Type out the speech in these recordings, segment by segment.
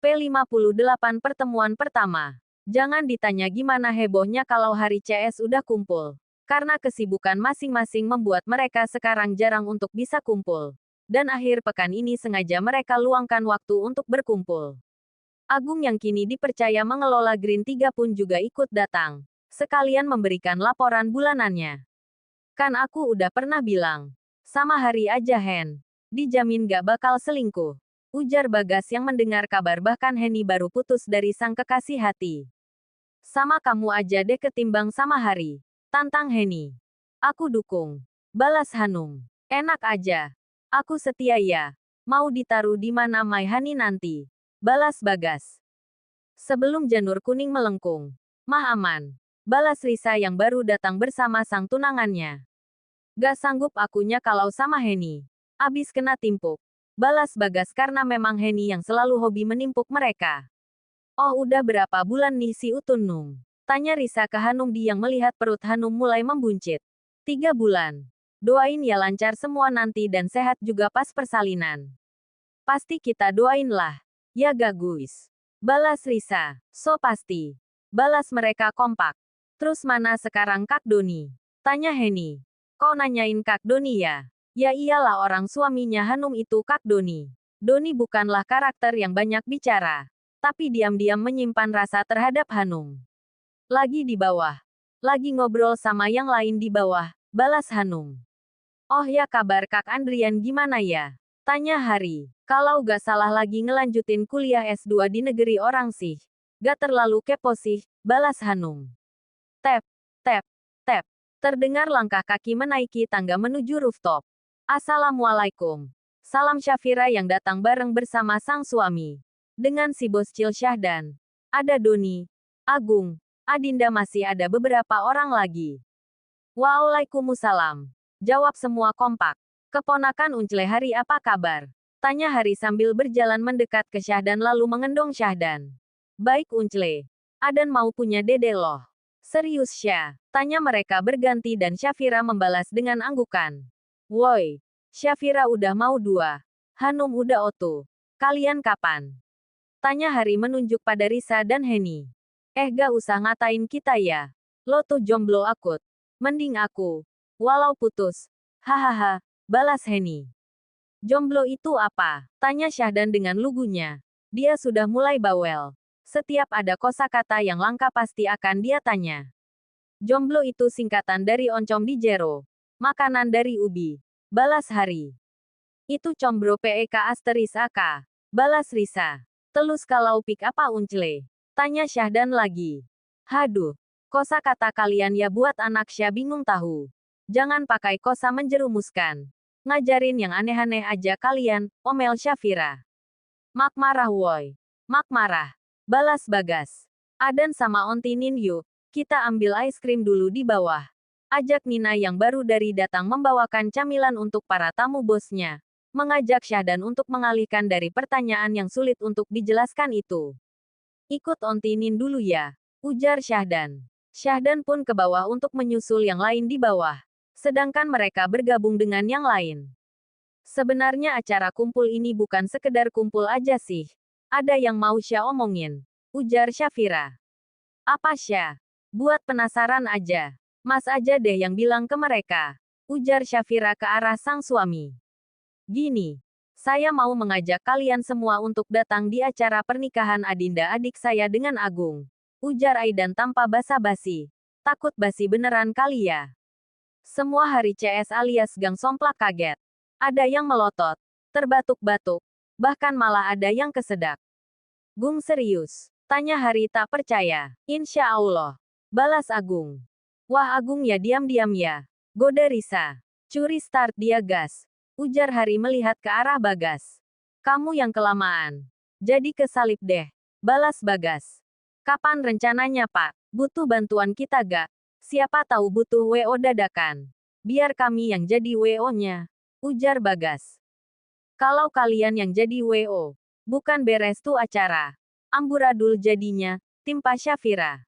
P58 Pertemuan pertama. Jangan ditanya gimana hebohnya kalau hari CS udah kumpul. Karena kesibukan masing-masing membuat mereka sekarang jarang untuk bisa kumpul. Dan akhir pekan ini sengaja mereka luangkan waktu untuk berkumpul. Agung yang kini dipercaya mengelola Green 3 pun juga ikut datang. Sekalian memberikan laporan bulanannya. Kan aku udah pernah bilang. Sama hari aja Hen. Dijamin gak bakal selingkuh. Ujar Bagas yang mendengar kabar bahkan Henny baru putus dari sang kekasih hati. Sama kamu aja deh ketimbang sama Hari. Tantang Henny. Aku dukung. Balas Hanung. Enak aja. Aku setia ya. Mau ditaruh di mana My Honey nanti. Balas Bagas. Sebelum janur kuning melengkung. Mah aman. Balas Risa yang baru datang bersama sang tunangannya. Gak sanggup akunya kalau sama Henny. Abis kena timpuk. Balas Bagas karena memang Henny yang selalu hobi menimpuk mereka. Oh udah berapa bulan nih si Utunung? Tanya Risa ke Hanung yang melihat perut Hanung mulai membuncit. 3 bulan. Doain ya lancar semua nanti dan sehat juga pas persalinan. Pasti kita doain lah. Ya gaguis. Balas Risa. So pasti. Balas mereka kompak. Terus mana sekarang Kak Doni? Tanya Henny. Kau nanyain Kak Doni ya? Ya iyalah orang suaminya Hanung itu Kak Doni. Doni bukanlah karakter yang banyak bicara. Tapi diam-diam menyimpan rasa terhadap Hanung. Lagi di bawah. Lagi ngobrol sama yang lain di bawah. Balas Hanung. Oh ya kabar Kak Andrian gimana ya? Tanya Hari. Kalau gak salah lagi ngelanjutin kuliah S2 di negeri orang sih. Gak terlalu kepo sih. Balas Hanung. Tap, tap, tap. Terdengar langkah kaki menaiki tangga menuju rooftop. Assalamualaikum. Salam Syafira yang datang bareng bersama sang suami. Dengan si bos Cil Syahdan. Ada Doni, Agung, Adinda masih ada beberapa orang lagi. Waalaikumsalam. Jawab semua kompak. Keponakan Uncle Hari apa kabar? Tanya Hari sambil berjalan mendekat ke Syahdan lalu mengendong Syahdan. Baik Uncle. Adan mau punya dede loh. Serius Syah? Tanya mereka berganti dan Syafira membalas dengan anggukan. Woi, Syafira udah mau 2. Hanum udah oto. Kalian kapan? Tanya Hari menunjuk pada Risa dan Henny. Gak usah ngatain kita ya. Lo tuh jomblo akut. Mending aku. Walau putus. Hahaha, balas Henny. Jomblo itu apa? Tanya Syahdan dengan lugunya. Dia sudah mulai bawel. Setiap ada kosakata yang langka pasti akan dia tanya. Jomblo itu singkatan dari oncom di jero. Makanan dari ubi. Balas Hari. Itu combro PEK asteris AK. Balas Risa. Telus kalau pik apa Uncle? Tanya Syahdan lagi. Haduh. Kosakata kalian ya buat anak Syah bingung tahu. Jangan pakai kosa menjerumuskan. Ngajarin yang aneh-aneh aja kalian, omel Syafira. Mak marah woi. Mak marah. Balas Bagas. Adan sama Ontinin yuk. Kita ambil es krim dulu di bawah. Ajak Nina yang baru dari datang membawakan camilan untuk para tamu bosnya. Mengajak Syahdan untuk mengalihkan dari pertanyaan yang sulit untuk dijelaskan itu. Ikut Ontinin dulu ya. Ujar Syahdan. Syahdan pun ke bawah untuk menyusul yang lain di bawah. Sedangkan mereka bergabung dengan yang lain. Sebenarnya acara kumpul ini bukan sekedar kumpul aja sih. Ada yang mau Syah omongin. Ujar Syafira. Apa Syah? Buat penasaran aja. Mas aja deh yang bilang ke mereka. Ujar Syafira ke arah sang suami. Gini. Saya mau mengajak kalian semua untuk datang di acara pernikahan Adinda adik saya dengan Agung. Ujar Aidan tanpa basa-basi. Takut basi beneran kali ya. Semua Hari CS alias Gang Somplak kaget. Ada yang melotot. Terbatuk-batuk. Bahkan malah ada yang kesedak. Gung serius. Tanya Hari tak percaya. Insya Allah. Balas Agung. Wah Agung ya diam-diam ya. Goda Risa. Curi start dia gas. Ujar Hari melihat ke arah Bagas. Kamu yang kelamaan. Jadi kesalip deh. Balas Bagas. Kapan rencananya Pak? Butuh bantuan kita gak? Siapa tahu butuh WO dadakan. Biar kami yang jadi WO-nya. Ujar Bagas. Kalau kalian yang jadi WO. Bukan beres tuh acara. Amburadul jadinya. Timpa Syafira.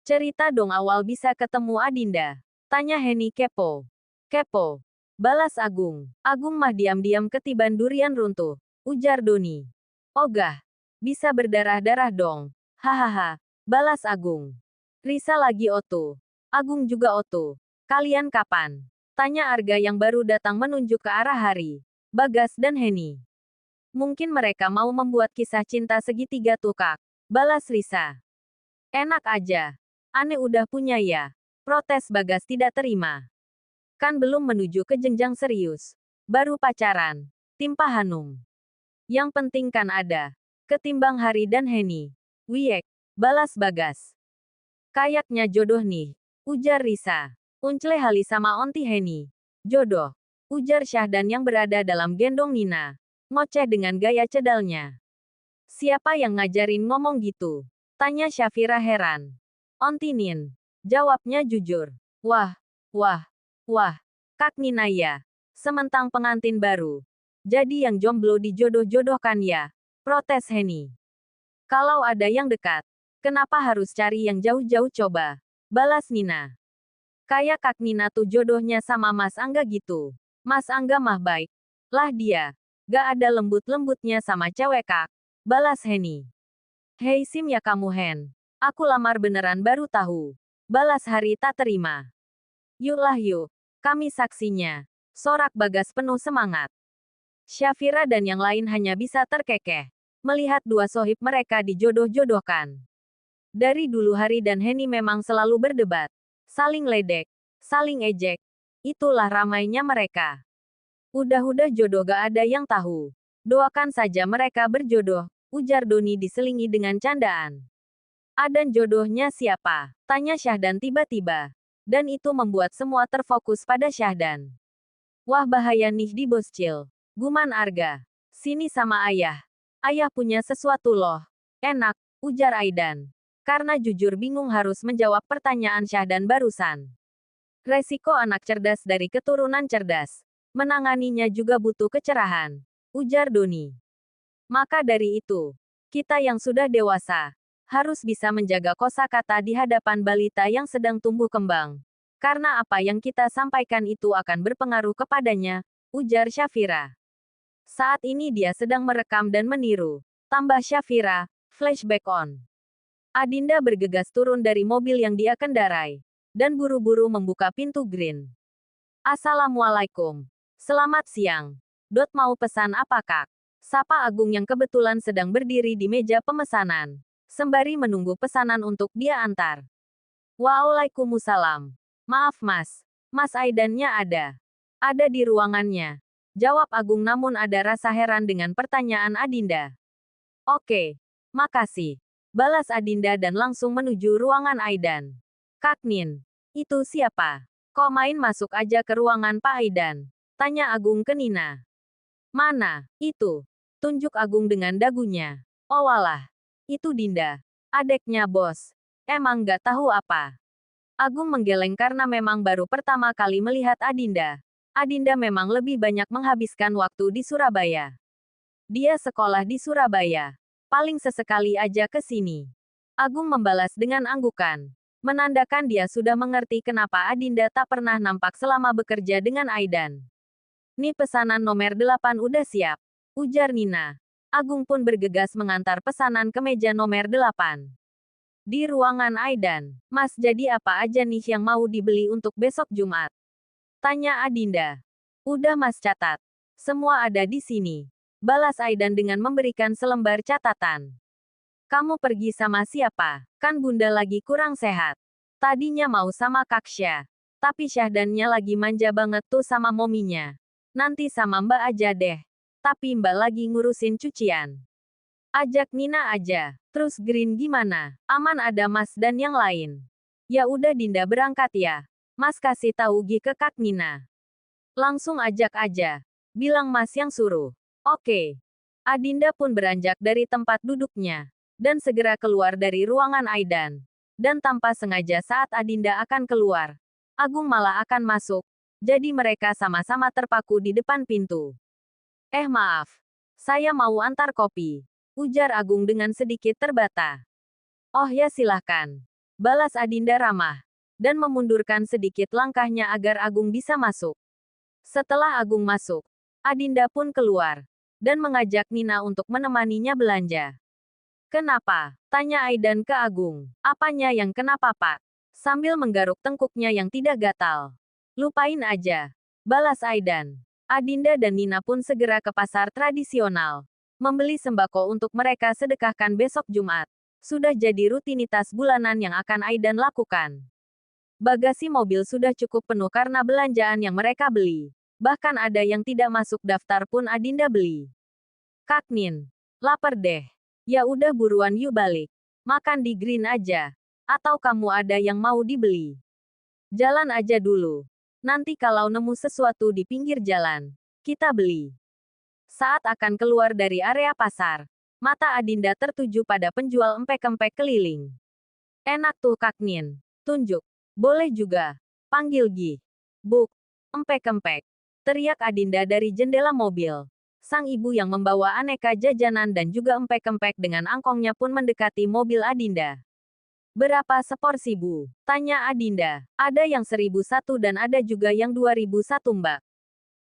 Cerita dong awal bisa ketemu Adinda. Tanya Henny kepo. Kepo. Balas Agung. Agung mah diam-diam ketiban durian runtuh. Ujar Doni. Ogah. Bisa berdarah-darah dong. Hahaha. Balas Agung. Risa lagi Oto. Agung juga Oto. Kalian kapan? Tanya Arga yang baru datang menunjuk ke arah Hari, Bagas dan Heni. Mungkin mereka mau membuat kisah cinta segitiga tuh Kak. Balas Risa. Enak aja. Aneh udah punya ya. Protes Bagas tidak terima. Kan belum menuju ke jenjang serius. Baru pacaran. Timpa Hanum. Yang penting kan ada. Ketimbang Hari dan Heni. Wiek. Balas Bagas. Kayaknya jodoh nih. Ujar Risa. Uncle Hali sama Onti Heni. Jodoh. Ujar Syahdan yang berada dalam gendong Nina. Ngoceh dengan gaya cedalnya. Siapa yang ngajarin ngomong gitu? Tanya Syafira heran. Onti Nin. Jawabnya jujur. Wah, wah, wah. Kak Nina ya. Sementang pengantin baru. Jadi yang jomblo dijodoh-jodohkan ya. Protes Heni. Kalau ada yang dekat, kenapa harus cari yang jauh-jauh coba? Balas Nina. Kayak Kak Nina tuh jodohnya sama Mas Angga gitu. Mas Angga mah baik. Lah dia. Gak ada lembut-lembutnya sama cewek Kak. Balas Heni. Hei Sim ya kamu Hen. Aku lamar beneran baru tahu. Balas Hari tak terima. Yuklah yuk. Kami saksinya. Sorak Bagas penuh semangat. Syafira dan yang lain hanya bisa terkekeh. Melihat dua sohib mereka dijodoh-jodohkan. Dari dulu Hari dan Heni memang selalu berdebat. Saling ledek. Saling ejek. Itulah ramainya mereka. Udah-udah jodoh gak ada yang tahu. Doakan saja mereka berjodoh, ujar Doni diselingi dengan candaan. Adan jodohnya siapa? Tanya Syahdan tiba-tiba. Dan itu membuat semua terfokus pada Syahdan. Wah bahaya nih di Boscil. Guman Arga. Sini sama ayah. Ayah punya sesuatu loh. Enak, ujar Aidan. Karena jujur bingung harus menjawab pertanyaan Syahdan barusan. Resiko anak cerdas dari keturunan cerdas. Menanganinya juga butuh kecerahan. Ujar Doni. Maka dari itu, kita yang sudah dewasa, harus bisa menjaga kosakata di hadapan balita yang sedang tumbuh kembang. Karena apa yang kita sampaikan itu akan berpengaruh kepadanya, ujar Syafira. Saat ini dia sedang merekam dan meniru. Tambah Syafira, flashback on. Adinda bergegas turun dari mobil yang dia kendarai. Dan buru-buru membuka pintu green. Assalamualaikum. Selamat siang. Dot mau pesan apa Kak? Sapa Agung yang kebetulan sedang berdiri di meja pemesanan. Sembari menunggu pesanan untuk dia antar. Waalaikumsalam. Maaf Mas. Mas Aidannya ada. Ada di ruangannya. Jawab Agung namun ada rasa heran dengan pertanyaan Adinda. Oke. Makasih. Balas Adinda dan langsung menuju ruangan Aidan. Kak Nin. Itu siapa? Kok main masuk aja ke ruangan Pak Aidan? Tanya Agung ke Nina. Mana? Itu. Tunjuk Agung dengan dagunya. Oh walah. Itu Dinda. Adeknya bos. Emang gak tahu apa? Agung menggeleng karena memang baru pertama kali melihat Adinda. Adinda memang lebih banyak menghabiskan waktu di Surabaya. Dia sekolah di Surabaya. Paling sesekali aja ke sini. Agung membalas dengan anggukan. Menandakan dia sudah mengerti kenapa Adinda tak pernah nampak selama bekerja dengan Aidan. Nih pesanan nomor 8 udah siap. Ujar Nina. Agung pun bergegas mengantar pesanan ke meja nomor 8. Di ruangan Aidan. Mas jadi apa aja nih yang mau dibeli untuk besok Jumat? Tanya Adinda. Udah Mas catat. Semua ada di sini. Balas Aidan dengan memberikan selembar catatan. Kamu pergi sama siapa? Kan Bunda lagi kurang sehat. Tadinya mau sama Kaksya. Tapi Syahdannya lagi manja banget tuh sama mominya. Nanti sama Mbak aja deh. Tapi Mbak lagi ngurusin cucian. Ajak Nina aja. Terus Green gimana? Aman ada Mas dan yang lain. Ya udah Dinda berangkat ya. Mas kasih tahu Gi ke Kak Nina. Langsung ajak aja. Bilang Mas yang suruh. Oke. Adinda pun beranjak dari tempat duduknya. Dan segera keluar dari ruangan Aidan. Dan tanpa sengaja saat Adinda akan keluar, Agung malah akan masuk. Jadi mereka sama-sama terpaku di depan pintu. Maaf. Saya mau antar kopi. Ujar Agung dengan sedikit terbata. Oh ya silahkan. Balas Adinda ramah. Dan memundurkan sedikit langkahnya agar Agung bisa masuk. Setelah Agung masuk, Adinda pun keluar. Dan mengajak Nina untuk menemaninya belanja. Kenapa? Tanya Aidan ke Agung. Apanya yang kenapa, Pak? Sambil menggaruk tengkuknya yang tidak gatal. Lupain aja. Balas Aidan. Adinda dan Nina pun segera ke pasar tradisional. Membeli sembako untuk mereka sedekahkan besok Jumat. Sudah jadi rutinitas bulanan yang akan Aidan lakukan. Bagasi mobil sudah cukup penuh karena belanjaan yang mereka beli. Bahkan ada yang tidak masuk daftar pun Adinda beli. Kak Nin, lapar deh. Ya udah buruan yuk balik. Makan di Green aja. Atau kamu ada yang mau dibeli? Jalan aja dulu. Nanti kalau nemu sesuatu di pinggir jalan, kita beli. Saat akan keluar dari area pasar, mata Adinda tertuju pada penjual empek-empek keliling. Enak tuh Kak Nin. Tunjuk. Boleh juga. Panggil Gi. Buk. Empek-empek. Teriak Adinda dari jendela mobil. Sang ibu yang membawa aneka jajanan dan juga empek-empek dengan angkongnya pun mendekati mobil Adinda. Berapa seporsi Bu? Tanya Adinda. Ada yang 1.001 dan ada juga yang 2.001 Mbak.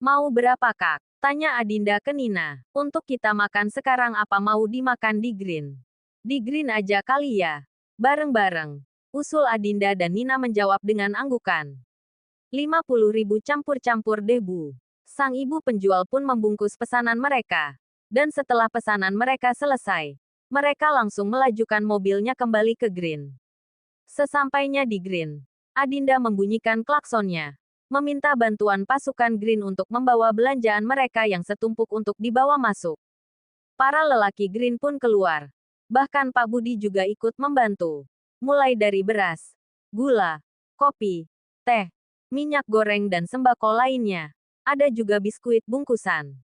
Mau berapa Kak? Tanya Adinda ke Nina. Untuk kita makan sekarang apa mau dimakan di Green? Di Green aja kali ya. Bareng-bareng. Usul Adinda dan Nina menjawab dengan anggukan. 50.000 campur-campur deh Bu. Sang ibu penjual pun membungkus pesanan mereka. Dan setelah pesanan mereka selesai, mereka langsung melajukan mobilnya kembali ke Green. Sesampainya di Green, Adinda membunyikan klaksonnya. Meminta bantuan pasukan Green untuk membawa belanjaan mereka yang setumpuk untuk dibawa masuk. Para lelaki Green pun keluar. Bahkan Pak Budi juga ikut membantu. Mulai dari beras, gula, kopi, teh, minyak goreng dan sembako lainnya. Ada juga biskuit bungkusan.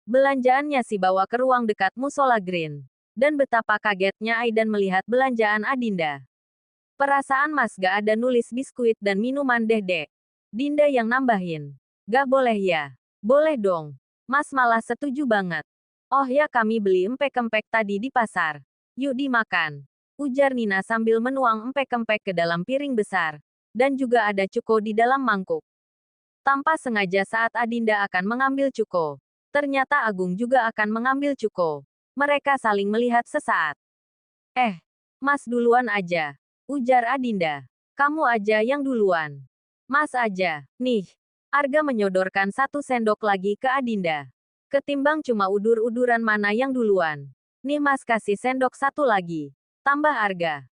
Belanjaannya si bawa ke ruang dekat musola Green. Dan betapa kagetnya Aidan melihat belanjaan Adinda. Perasaan Mas gak ada nulis biskuit dan minuman deh dek. Dinda yang nambahin. Gak boleh ya? Boleh dong. Mas malah setuju banget. Oh ya kami beli empek-empek tadi di pasar. Yuk dimakan. Ujar Nina sambil menuang empek-empek ke dalam piring besar. Dan juga ada cuko di dalam mangkuk. Tanpa sengaja saat Adinda akan mengambil cuko, ternyata Agung juga akan mengambil cuko. Mereka saling melihat sesaat. Mas duluan aja. Ujar Adinda. Kamu aja yang duluan. Mas aja. Nih. Arga menyodorkan 1 sendok lagi ke Adinda. Ketimbang cuma udur-uduran mana yang duluan. Nih mas kasih sendok 1 lagi. Tambah Arga.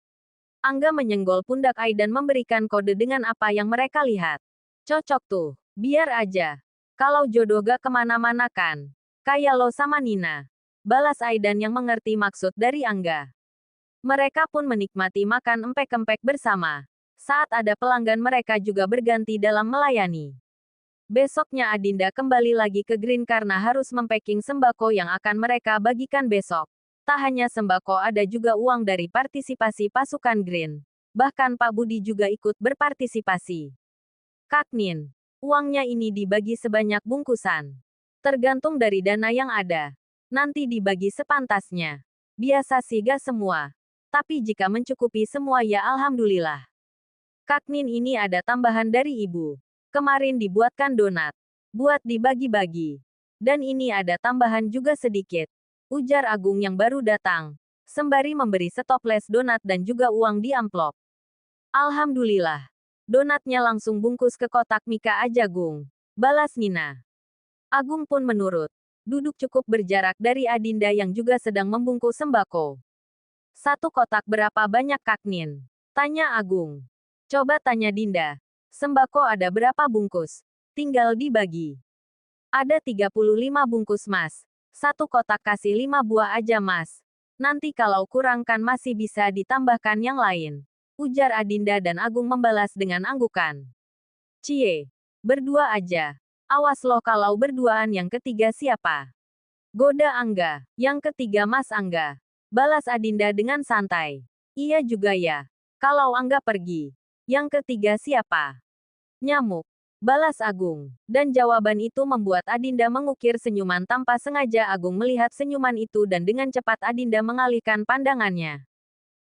Angga menyenggol pundak Aidan memberikan kode dengan apa yang mereka lihat. Cocok tuh. Biar aja. Kalau jodoh gak kemana-mana kan. Kayak lo sama Nina. Balas Aidan yang mengerti maksud dari Angga. Mereka pun menikmati makan empek-empek bersama. Saat ada pelanggan mereka juga berganti dalam melayani. Besoknya Adinda kembali lagi ke Green karena harus mempacking sembako yang akan mereka bagikan besok. Tak hanya sembako ada juga uang dari partisipasi pasukan Green. Bahkan Pak Budi juga ikut berpartisipasi. Kak Nin, uangnya ini dibagi sebanyak bungkusan. Tergantung dari dana yang ada. Nanti dibagi sepantasnya. Biasa sih gak semua. Tapi jika mencukupi semua ya alhamdulillah. Kak Nin ini ada tambahan dari ibu. Kemarin dibuatkan donat. Buat dibagi-bagi. Dan ini ada tambahan juga sedikit. Ujar Agung yang baru datang. Sembari memberi setoples donat dan juga uang di amplop. Alhamdulillah. Donatnya langsung bungkus ke kotak Mika aja Gung. Balas Nina. Agung pun menurut. Duduk cukup berjarak dari Adinda yang juga sedang membungkus sembako. 1 kotak berapa banyak Kak Nin? Tanya Agung. Coba tanya Dinda. Sembako ada berapa bungkus? Tinggal dibagi. Ada 35 bungkus mas. 1 kotak kasih 5 buah aja mas. Nanti kalau kurang kan masih bisa ditambahkan yang lain. Ujar Adinda dan Agung membalas dengan anggukan. Cie. Berdua aja. Awas loh kalau berduaan yang ketiga siapa? Goda Angga. Yang ketiga Mas Angga. Balas Adinda dengan santai. Iya juga ya. Kalau Angga pergi. Yang ketiga siapa? Nyamuk. Balas Agung. Dan jawaban itu membuat Adinda mengukir senyuman tanpa sengaja Agung melihat senyuman itu dan dengan cepat Adinda mengalihkan pandangannya.